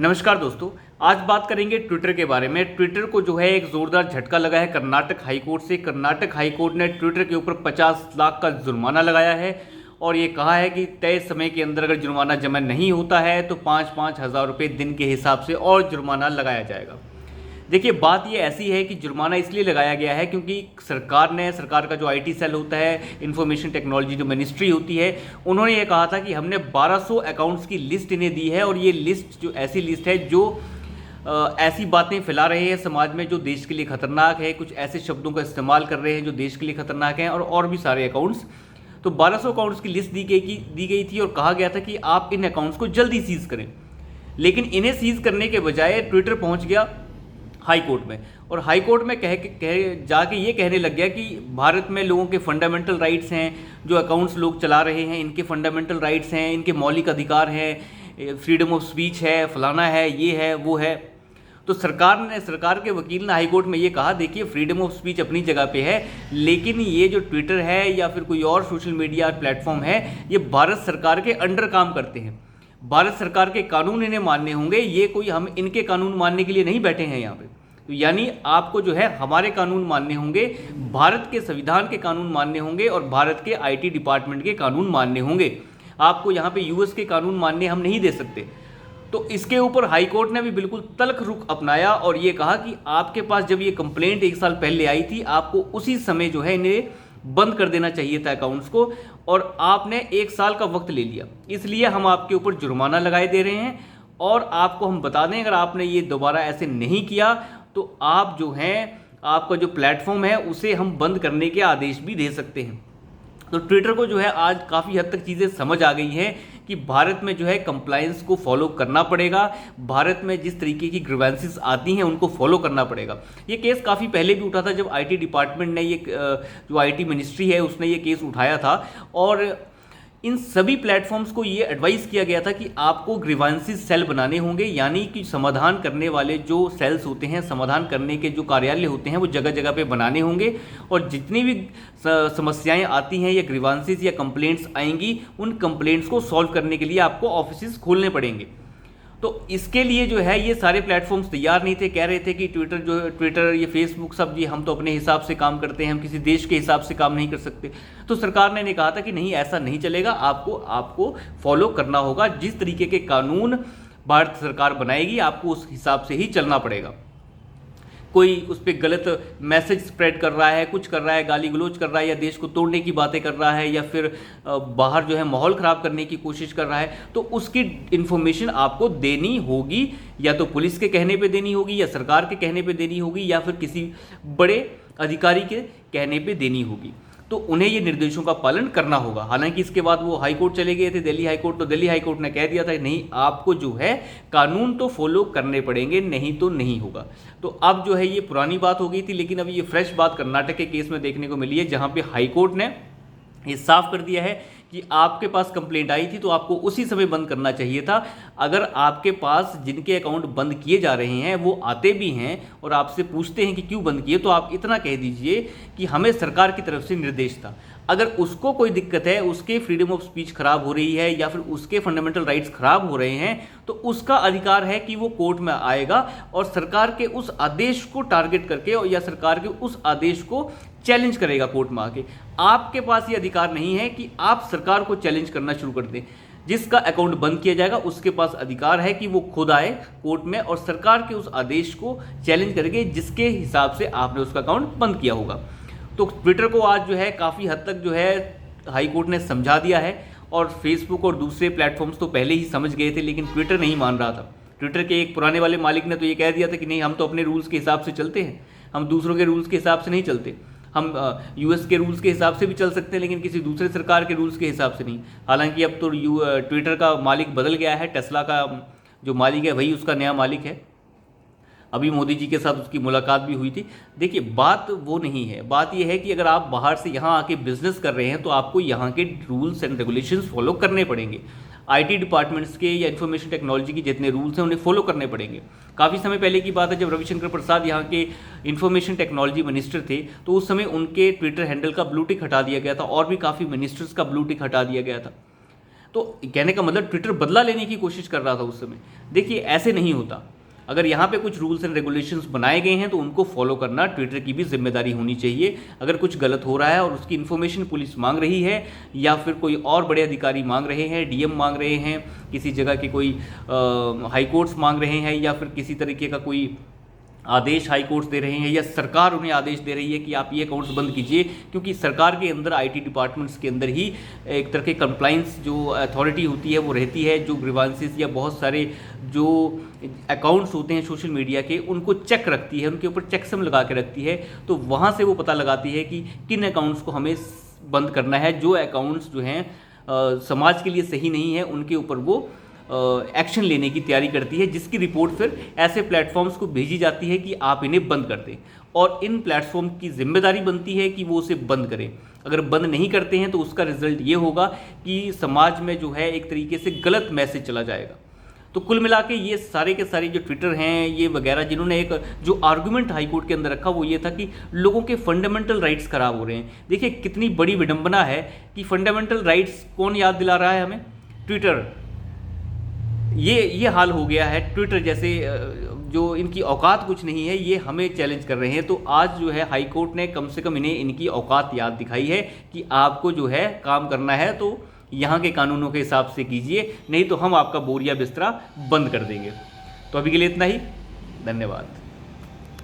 नमस्कार दोस्तों। आज बात करेंगे ट्विटर के बारे में। ट्विटर को जो है एक ज़ोरदार झटका लगा है कर्नाटक हाईकोर्ट से। कर्नाटक हाईकोर्ट ने ट्विटर के ऊपर 50 लाख का जुर्माना लगाया है और ये कहा है कि तय समय के अंदर अगर जुर्माना जमा नहीं होता है तो 5-5 हज़ार रुपये दिन के हिसाब से और जुर्माना लगाया जाएगा। देखिए, बात ये ऐसी है कि जुर्माना इसलिए लगाया गया है क्योंकि सरकार का जो आईटी सेल होता है, इंफॉर्मेशन टेक्नोलॉजी जो मिनिस्ट्री होती है, उन्होंने ये कहा था कि हमने 1200 अकाउंट्स की लिस्ट इन्हें दी है और ये लिस्ट जो ऐसी लिस्ट है जो ऐसी बातें फैला रहे हैं समाज में जो देश के लिए खतरनाक है, कुछ ऐसे शब्दों का इस्तेमाल कर रहे हैं जो देश के लिए खतरनाक हैं और भी सारे अकाउंट्स। तो 1200 अकाउंट्स की लिस्ट दी गई थी और कहा गया था कि आप इन अकाउंट्स को जल्दी सीज करें। लेकिन इन्हें सीज करने के बजाय ट्विटर पहुंच गया हाई कोर्ट में और हाई कोर्ट में जाके ये कहने लग गया कि भारत में लोगों के फंडामेंटल राइट्स हैं, जो अकाउंट्स लोग चला रहे हैं इनके फंडामेंटल राइट्स हैं, इनके मौलिक अधिकार हैं, फ्रीडम ऑफ स्पीच है, फलाना है, ये है, वो है। तो सरकार के वकील ने हाई कोर्ट में ये कहा, देखिए फ्रीडम ऑफ स्पीच अपनी जगह पे है, लेकिन ये जो ट्विटर है या फिर कोई और सोशल मीडिया प्लेटफॉर्म है, ये भारत सरकार के अंडर काम करते हैं। भारत सरकार के कानून इन्हें मानने होंगे, ये कोई हम इनके कानून मानने के लिए नहीं बैठे हैं यहाँ पे। तो यानी आपको जो है हमारे कानून मानने होंगे, भारत के संविधान के कानून मानने होंगे और भारत के आईटी डिपार्टमेंट के कानून मानने होंगे। आपको यहाँ पे यूएस के कानून मानने हम नहीं दे सकते। तो इसके ऊपर हाई कोर्ट ने भी बिल्कुल तल्ख रुख अपनाया और ये कहा कि आपके पास जब ये कंप्लेंट 1 साल पहले आई थी, आपको उसी समय जो है इन्हें बंद कर देना चाहिए था अकाउंट्स को, और आपने 1 साल का वक्त ले लिया, इसलिए हम आपके ऊपर जुर्माना लगाए दे रहे हैं। और आपको हम बता दें, अगर आपने ये दोबारा ऐसे नहीं किया तो आप जो हैं, आपका जो प्लेटफॉर्म है उसे हम बंद करने के आदेश भी दे सकते हैं। तो ट्विटर को जो है आज काफ़ी हद तक चीज़ें समझ आ गई हैं कि भारत में जो है कंप्लायंस को फॉलो करना पड़ेगा, भारत में जिस तरीके की ग्रीवेंसेस आती हैं उनको फॉलो करना पड़ेगा। ये केस काफ़ी पहले भी उठा था जब आईटी डिपार्टमेंट ने जो आईटी मिनिस्ट्री है उसने ये केस उठाया था और इन सभी प्लेटफॉर्म्स को ये एडवाइस किया गया था कि आपको ग्रीवेंसेस सेल बनाने होंगे, यानी कि समाधान करने वाले जो सेल्स होते हैं, समाधान करने के जो कार्यालय होते हैं वो जगह जगह पे बनाने होंगे और जितनी भी समस्याएं आती हैं या ग्रीवेंसेस या कंप्लेंट्स आएंगी, उन कंप्लेंट्स को सॉल्व करने के लिए आपको ऑफिसेस खोलने पड़ेंगे। तो इसके लिए जो है ये सारे प्लेटफॉर्म्स तैयार नहीं थे, कह रहे थे कि ट्विटर ये फेसबुक सब जी हम तो अपने हिसाब से काम करते हैं, हम किसी देश के हिसाब से काम नहीं कर सकते। तो सरकार ने कहा था कि नहीं, ऐसा नहीं चलेगा, आपको फॉलो करना होगा, जिस तरीके के कानून भारत सरकार बनाएगी आपको उस हिसाब से ही चलना पड़ेगा। कोई उस पर गलत मैसेज स्प्रेड कर रहा है, कुछ कर रहा है, गाली गलौज कर रहा है या देश को तोड़ने की बातें कर रहा है या फिर बाहर जो है माहौल ख़राब करने की कोशिश कर रहा है, तो उसकी इन्फॉर्मेशन आपको देनी होगी, या तो पुलिस के कहने पे देनी होगी या सरकार के कहने पे देनी होगी या फिर किसी बड़े अधिकारी के कहने पे देनी होगी। तो उन्हें ये निर्देशों का पालन करना होगा। हालांकि इसके बाद वो हाई कोर्ट चले गए थे, दिल्ली हाई कोर्ट, तो दिल्ली हाई कोर्ट ने कह दिया था नहीं, आपको जो है कानून तो फॉलो करने पड़ेंगे, नहीं तो नहीं होगा। तो अब जो है ये पुरानी बात हो गई थी, लेकिन अभी ये फ्रेश बात कर्नाटक के केस में देखने को मिली है, जहाँ पे हाई कोर्ट ने ये साफ कर दिया है कि आपके पास कंप्लेंट आई थी तो आपको उसी समय बंद करना चाहिए था। अगर आपके पास जिनके अकाउंट बंद किए जा रहे हैं वो आते भी हैं और आपसे पूछते हैं कि क्यों बंद किए, तो आप इतना कह दीजिए कि हमें सरकार की तरफ से निर्देश था। अगर उसको कोई दिक्कत है, उसके फ्रीडम ऑफ स्पीच खराब हो रही है या फिर उसके फंडामेंटल राइट्स खराब हो रहे हैं, तो उसका अधिकार है कि वो कोर्ट में आएगा और सरकार के उस आदेश को टारगेट करके या सरकार के उस आदेश को चैलेंज करेगा कोर्ट में आके। आपके पास ये अधिकार नहीं है कि आप सरकार को चैलेंज करना शुरू कर दें। जिसका अकाउंट बंद किया जाएगा उसके पास अधिकार है कि वो खुद आए कोर्ट में और सरकार के उस आदेश को चैलेंज करेंगे जिसके हिसाब से आपने उसका अकाउंट बंद किया होगा। तो ट्विटर को आज जो है काफ़ी हद तक जो है हाई कोर्ट ने समझा दिया है और फेसबुक और दूसरे प्लेटफॉर्म्स तो पहले ही समझ गए थे, लेकिन ट्विटर नहीं मान रहा था। ट्विटर के एक पुराने वाले मालिक ने तो ये कह दिया था कि नहीं, हम तो अपने रूल्स के हिसाब से चलते हैं, हम दूसरों के रूल्स के हिसाब से नहीं चलते। हम यूएस के रूल्स के हिसाब से भी चल सकते हैं लेकिन किसी दूसरे सरकार के रूल्स के हिसाब से नहीं। हालांकि अब तो ट्विटर का मालिक बदल गया है, टेस्ला का जो मालिक है वही उसका नया मालिक है। अभी मोदी जी के साथ उसकी मुलाकात भी हुई थी। देखिए, बात वो नहीं है, बात यह है कि अगर आप बाहर से यहाँ आके बिजनेस कर रहे हैं तो आपको यहाँ के रूल्स एंड रेगुलेशंस फॉलो करने पड़ेंगे। आईटी डिपार्टमेंट्स के या इन्फॉर्मेशन टेक्नोलॉजी के जितने रूल्स हैं उन्हें फॉलो करने पड़ेंगे। काफ़ी समय पहले की बात है, जब रविशंकर प्रसाद यहाँ के इन्फॉर्मेशन टेक्नोलॉजी मिनिस्टर थे तो उस समय उनके ट्विटर हैंडल का ब्लू टिक हटा दिया गया था और भी काफ़ी मिनिस्टर्स का ब्लू टिक हटा दिया गया था। तो कहने का मतलब ट्विटर बदला लेने की कोशिश कर रहा था उस समय। देखिए ऐसे नहीं होता। अगर यहाँ पे कुछ रूल्स एंड रेगुलेशंस बनाए गए हैं तो उनको फॉलो करना ट्विटर की भी जिम्मेदारी होनी चाहिए। अगर कुछ गलत हो रहा है और उसकी इन्फॉर्मेशन पुलिस मांग रही है या फिर कोई और बड़े अधिकारी मांग रहे हैं, डीएम मांग रहे हैं, किसी जगह के कोई हाई कोर्ट्स मांग रहे हैं, या फिर किसी तरीके का कोई आदेश हाई कोर्ट्स दे रहे हैं, या सरकार उन्हें आदेश दे रही है कि आप ये अकाउंट्स बंद कीजिए, क्योंकि सरकार के अंदर आईटी डिपार्टमेंट्स के अंदर ही एक तरह के कंप्लाइंस जो अथॉरिटी होती है वो रहती है, जो ग्रीवांसेस या बहुत सारे जो अकाउंट्स होते हैं सोशल मीडिया के उनको चेक रखती है, उनके ऊपर चेकसम लगा के रखती है। तो वहाँ से वो पता लगाती है कि किन अकाउंट्स को हमें बंद करना है। जो अकाउंट्स जो हैं समाज के लिए सही नहीं है उनके ऊपर वो एक्शन लेने की तैयारी करती है, जिसकी रिपोर्ट फिर ऐसे प्लेटफॉर्म्स को भेजी जाती है कि आप इन्हें बंद कर दें, और इन प्लेटफॉर्म की जिम्मेदारी बनती है कि वो उसे बंद करें। अगर बंद नहीं करते हैं तो उसका रिजल्ट ये होगा कि समाज में जो है एक तरीके से गलत मैसेज चला जाएगा। तो कुल मिला के ये सारे के सारे जो ट्विटर हैं ये वगैरह, जिन्होंने एक जो आर्गूमेंट हाईकोर्ट के अंदर रखा वो ये था कि लोगों के फंडामेंटल राइट्स खराब हो रहे हैं। देखिए कितनी बड़ी विडंबना है कि फंडामेंटल राइट्स कौन याद दिला रहा है हमें? ट्विटर। ये हाल हो गया है। ट्विटर जैसे जो इनकी औकात कुछ नहीं है, ये हमें चैलेंज कर रहे हैं। तो आज जो है हाई कोर्ट ने कम से कम इन्हें इनकी औकात याद दिखाई है कि आपको जो है काम करना है तो यहाँ के कानूनों के हिसाब से कीजिए, नहीं तो हम आपका बोरिया बिस्तरा बंद कर देंगे। तो अभी के लिए इतना ही। धन्यवाद।